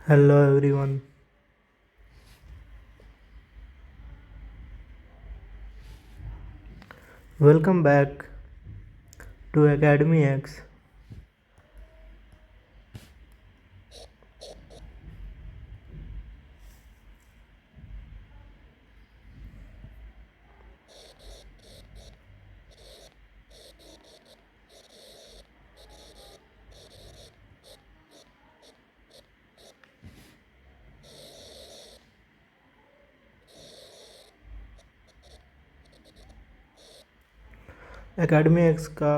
Hello everyone. Welcome back to Academy X. Academy x का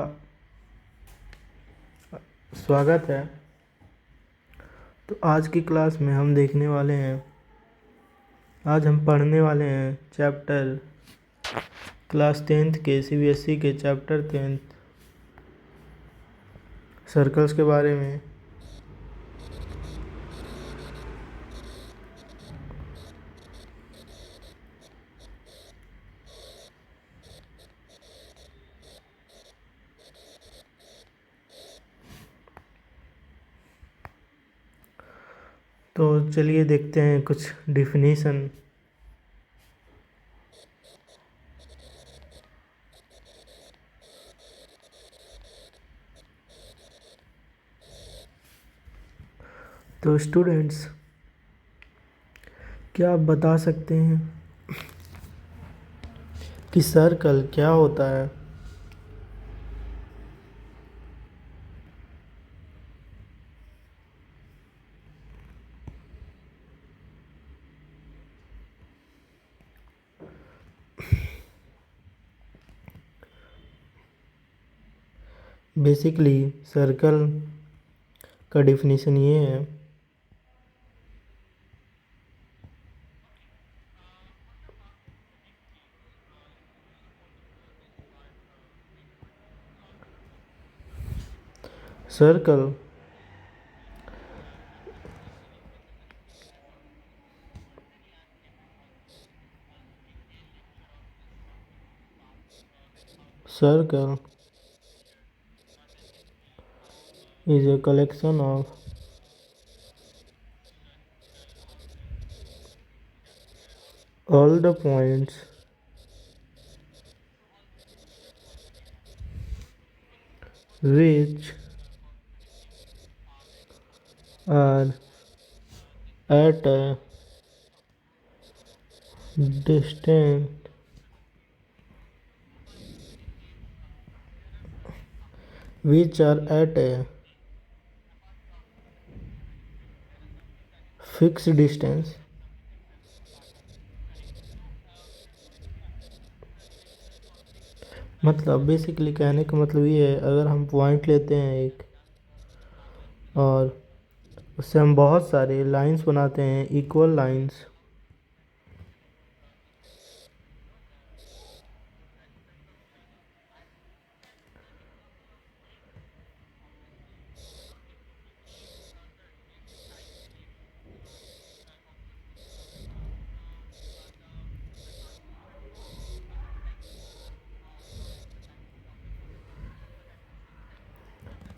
स्वागत है। तो आज की क्लास में हम देखने वाले हैं, आज हम पढ़ने वाले हैं चैप्टर क्लास 10th के सीबीएसई के चैप्टर 10th सर्कल्स के बारे में। तो चलिए देखते हैं कुछ डिफिनीशन। तो स्टूडेंट्स, क्या आप बता सकते हैं कि सर्कल क्या होता है? बेसिकली सर्कल का डिफिनीशन ये है, circle circle is a collection of all the points which are at a distance which are at a fixed distance मतलब बेसिकली कहने का मतलब ये है, अगर हम पॉइंट लेते हैं एक और उससे हम बहुत सारे लाइंस बनाते हैं, इक्वल लाइंस,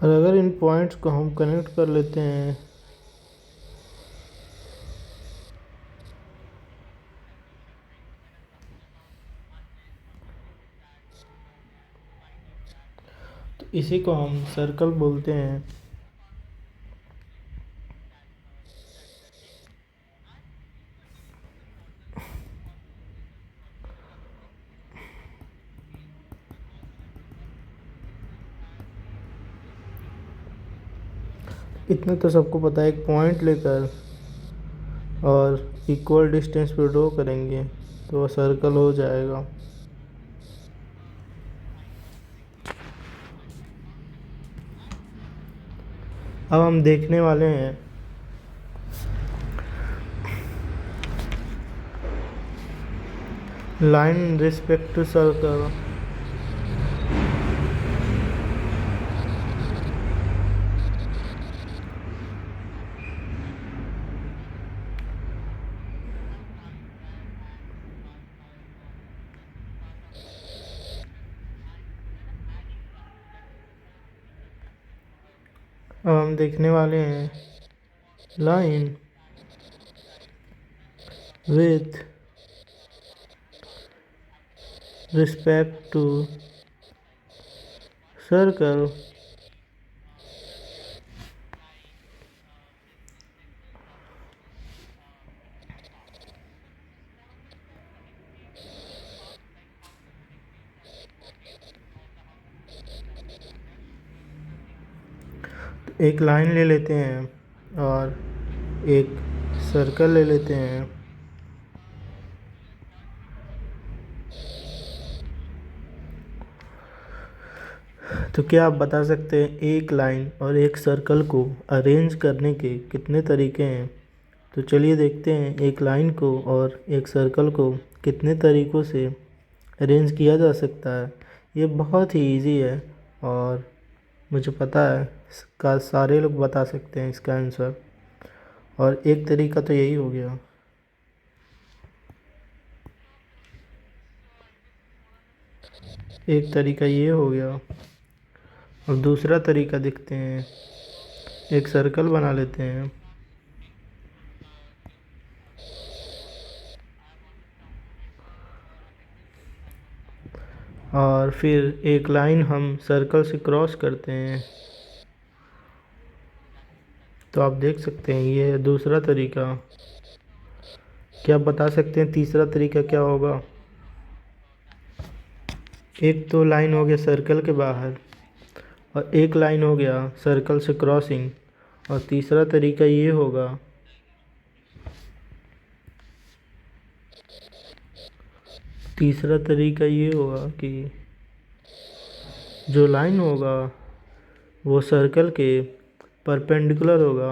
और अगर इन पॉइंट्स को हम कनेक्ट कर लेते हैं तो इसी को हम सर्कल बोलते हैं। इतना तो सबको पता है, एक पॉइंट लेकर और इक्वल डिस्टेंस पे ड्रॉ करेंगे तो वह सर्कल हो जाएगा। अब हम देखने वाले हैं लाइन रिस्पेक्ट टू सर्कल। अब हम देखने वाले हैं line with respect to circle एक लाइन ले लेते हैं और एक सर्कल ले लेते हैं। तो क्या आप बता सकते हैं एक लाइन और एक सर्कल को अरेंज करने के कितने तरीके हैं? तो चलिए देखते हैं एक लाइन को और एक सर्कल को कितने तरीक़ों से अरेंज किया जा सकता है। ये बहुत ही इजी है और मुझे पता है इसका सारे लोग बता सकते हैं इसका आंसर। और एक तरीका तो यही हो गया। एक तरीका ये हो गया। अब दूसरा तरीका देखते हैं। एक सर्कल बना लेते हैं और फिर एक लाइन हम सर्कल से क्रॉस करते हैं। तो आप देख सकते हैं ये है दूसरा तरीका। क्या आप बता सकते हैं तीसरा तरीका क्या होगा? एक तो लाइन हो गया सर्कल के बाहर और एक लाइन हो गया सर्कल से क्रॉसिंग। और तीसरा तरीका ये होगा कि जो लाइन होगा वो सर्कल के परपेंडिकुलर होगा।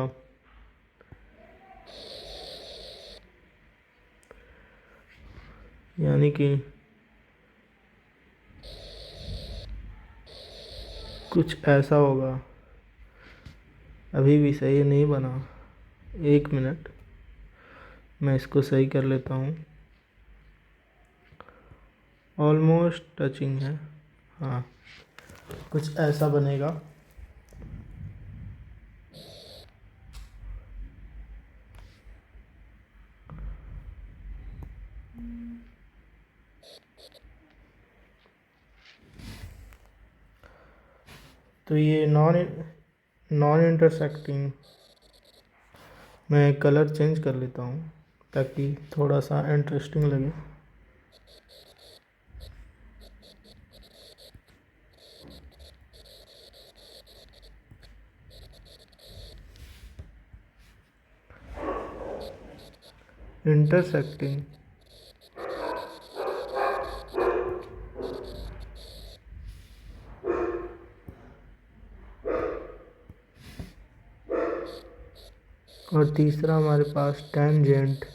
यानी कि कुछ ऐसा होगा। अभी भी सही नहीं बना, 1 मिनट मैं इसको सही कर लेता हूँ। ऑलमोस्ट टचिंग है, हाँ कुछ ऐसा बनेगा। तो ये नॉन इंटरसेक्टिंग, मैं कलर चेंज कर लेता हूँ ताकि थोड़ा सा इंटरेस्टिंग लगे। इंटरसेक्टिंग और तीसरा हमारे पास टेंजेंट।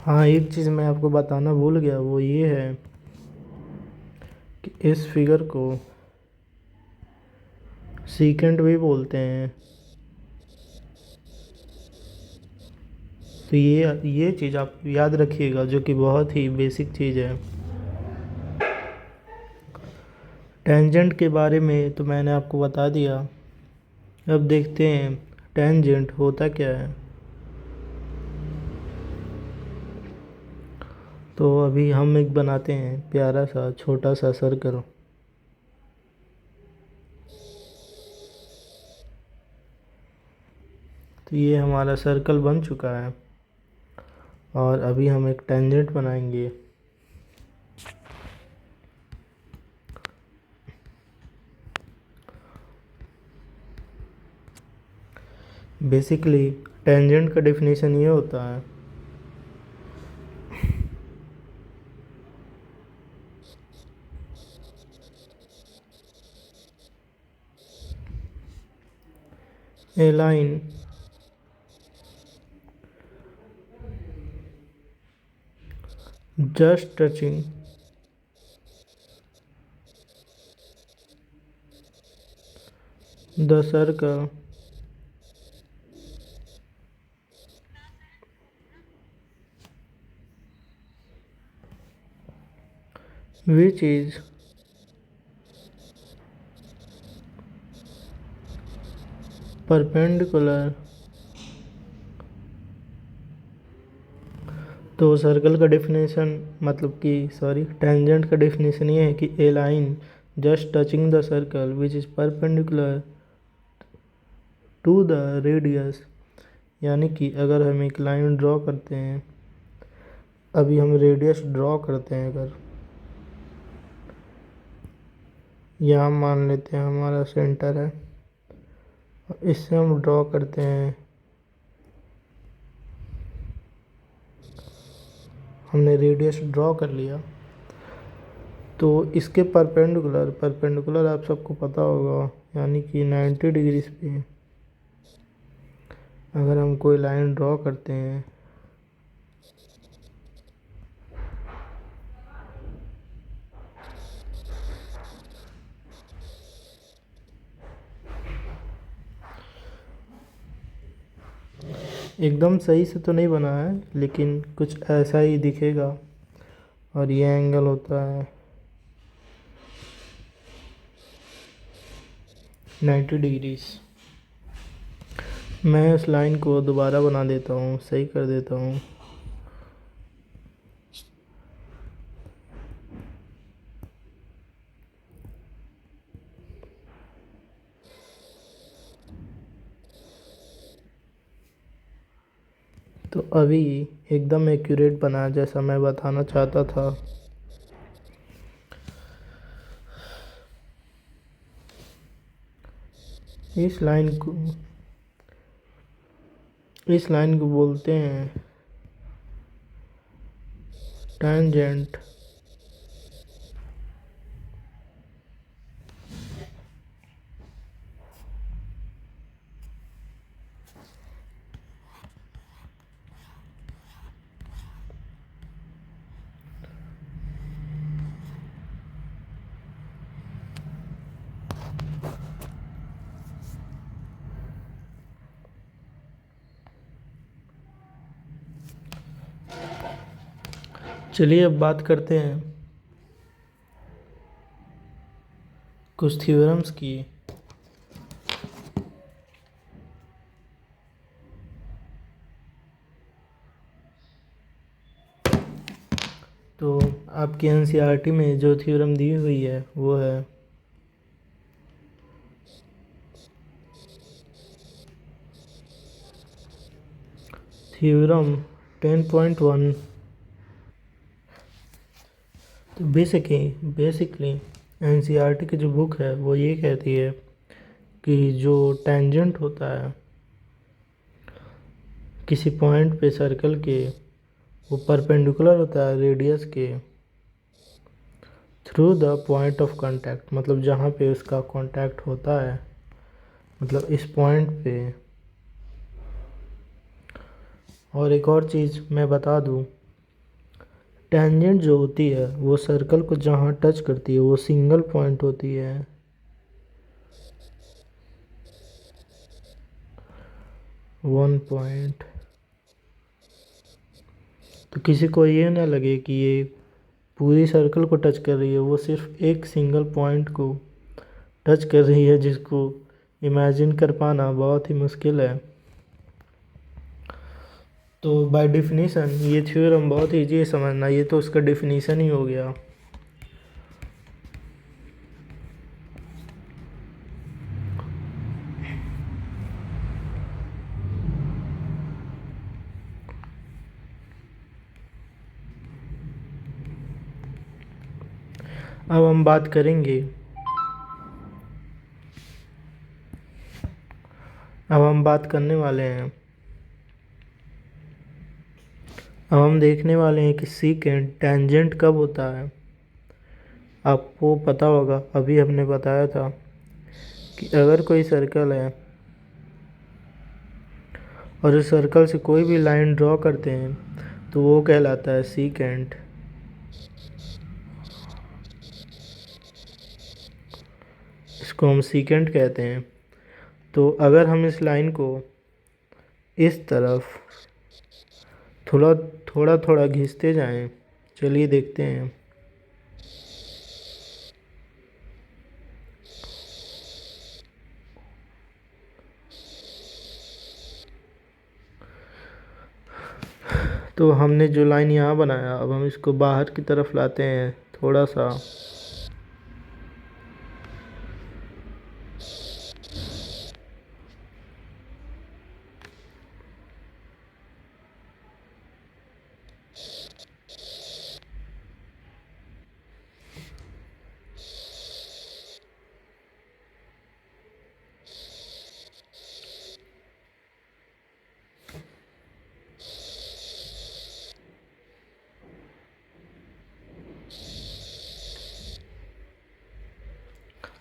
हाँ एक चीज़ मैं आपको बताना भूल गया, वो ये है कि इस फिगर को सीकेंट भी बोलते हैं। तो ये चीज़ आप याद रखिएगा जो कि बहुत ही बेसिक चीज़ है। टेंजेंट के बारे में तो मैंने आपको बता दिया। अब देखते हैं टेंजेंट होता क्या है। तो अभी हम एक बनाते हैं प्यारा सा छोटा सा सर्कल। तो ये हमारा सर्कल बन चुका है और अभी हम एक टेंजेंट बनाएंगे। बेसिकली टेंजेंट का डेफिनेशन ये होता है a line just touching the circle which is perpendicular। तो सर्कल का डेफिनेशन मतलब कि सॉरी टेंजेंट का डेफिनेशन ये है कि a line just touching the circle which is perpendicular to the radius. यानी कि अगर हम एक लाइन ड्रॉ करते हैं, अभी हम रेडियस ड्रॉ करते हैं, अगर यहाँ मान लेते हैं हमारा सेंटर है, इससे हम ड्रॉ करते हैं, हमने रेडियस ड्रॉ कर लिया, तो इसके परपेंडिकुलर आप सबको पता होगा यानी कि 90 डिग्रीज पे अगर हम कोई लाइन ड्रॉ करते हैं एकदम सही से तो नहीं बना है लेकिन कुछ ऐसा ही दिखेगा और ये एंगल होता है 90 डिग्रीज। मैं इस लाइन को दोबारा बना देता हूँ, सही कर देता हूँ। तो अभी एकदम एक्यूरेट बना जैसा मैं बताना चाहता था। इस लाइन को बोलते हैं टेंजेंट। चलिए अब बात करते हैं कुछ थ्योरम्स की। तो आपकी एनसीईआरटी में जो थ्योरम दी हुई है वो है थ्योरम 10.1। तो बेसिकली एनसीईआरटी की जो बुक है वो ये कहती है कि जो टेंजेंट होता है किसी पॉइंट पे सर्कल के, वो परपेंडिकुलर होता है रेडियस के through the point of contact. मतलब जहाँ पे उसका कांटेक्ट होता है, मतलब इस पॉइंट पे। और एक और चीज़ मैं बता दूँ, टेंजेंट जो होती है वो सर्कल को जहाँ टच करती है वो सिंगल पॉइंट होती है। One point. तो किसी को ये ना लगे कि ये पूरी सर्कल को टच कर रही है, वो सिर्फ एक सिंगल पॉइंट को टच कर रही है, जिसको इमेजिन कर पाना बहुत ही मुश्किल है। तो बाय डेफिनेशन ये थ्योरम बहुत ईजी है समझना, ये तो उसका डेफिनेशन ही हो गया। अब हम बात करेंगे अब हम बात करने वाले हैं, अब हम देखने वाले हैं कि सीकेंट टेंजेंट कब होता है। आपको पता होगा, अभी हमने बताया था कि अगर कोई सर्कल है और उस सर्कल से कोई भी लाइन ड्रॉ करते हैं तो वो कहलाता है सीकेंट। इसको हम सीकेंट कहते हैं। तो अगर हम इस लाइन को इस तरफ थोड़ा थोड़ा थोड़ा खींचते जाएं, चलिए देखते हैं। तो हमने जो लाइन यहाँ बनाया, अब हम इसको बाहर की तरफ लाते हैं थोड़ा सा।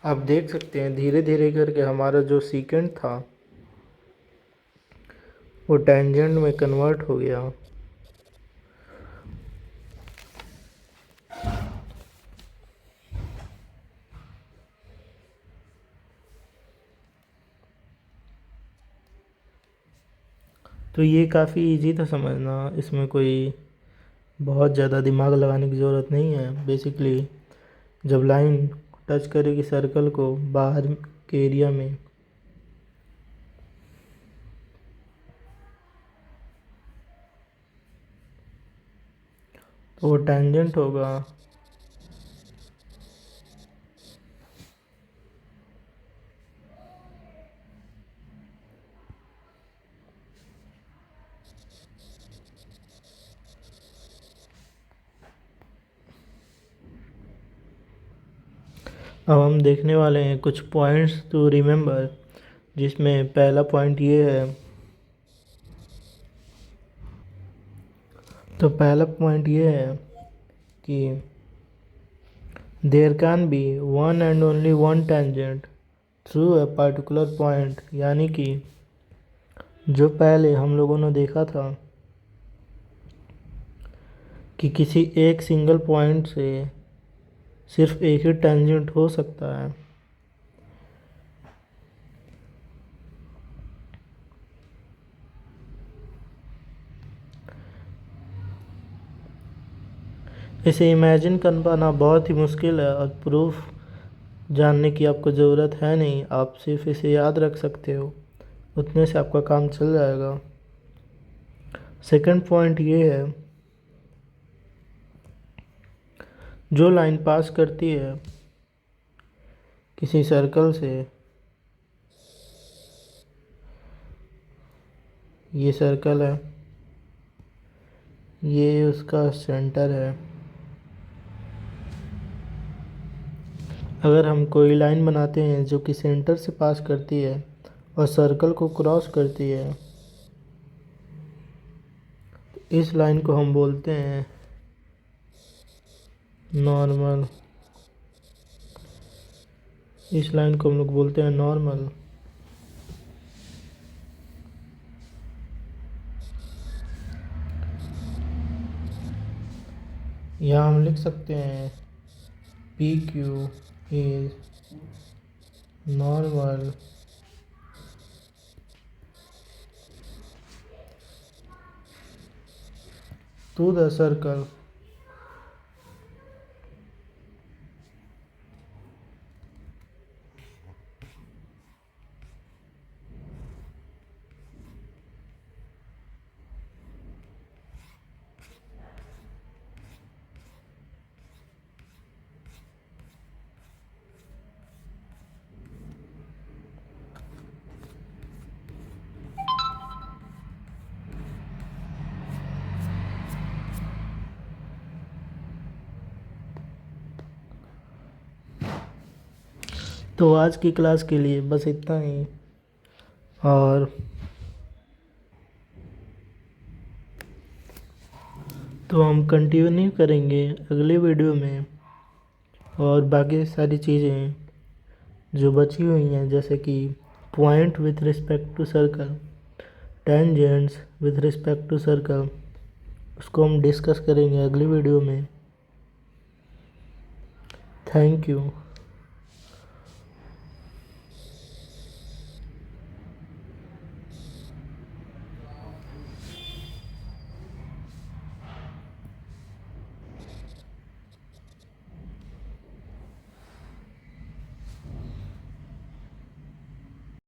आप देख सकते हैं धीरे धीरे करके हमारा जो सीकेंट था वो टेंजेंट में कन्वर्ट हो गया। तो ये काफ़ी इजी था समझना, इसमें कोई बहुत ज़्यादा दिमाग लगाने की ज़रूरत नहीं है। बेसिकली जब लाइन टच करेगी सर्कल को बाहर के एरिया में, तो वो टेंजेंट होगा। अब हम देखने वाले हैं कुछ पॉइंट्स टू रिमेंबर, जिसमें पहला पॉइंट ये है। तो पहला पॉइंट ये है कि there can be one and only one tangent through a particular point. यानी कि जो पहले हम लोगों ने देखा था कि किसी एक सिंगल पॉइंट से सिर्फ एक ही टेंजेंट हो सकता है, इसे इमेजिन कर पाना बहुत ही मुश्किल है और प्रूफ जानने की आपको ज़रूरत है नहीं। आप सिर्फ इसे याद रख सकते हो, उतने से आपका काम चल जाएगा। सेकंड पॉइंट ये है, जो लाइन पास करती है किसी सर्कल से, ये सर्कल है, ये उसका सेंटर है। अगर हम कोई लाइन बनाते हैं जो कि सेंटर से पास करती है और सर्कल को क्रॉस करती है, तो इस लाइन को हम बोलते हैं नॉर्मल। इस लाइन को हम लोग बोलते हैं नॉर्मल। यहाँ हम लिख सकते हैं P Q is normal to the circle. तो आज की क्लास के लिए बस इतना ही। और तो हम कंटिन्यू करेंगे अगले वीडियो में, और बाकी सारी चीज़ें जो बची हुई हैं जैसे कि point with respect to circle, tangents with respect to circle, उसको हम डिस्कस करेंगे अगली वीडियो में। Thank you.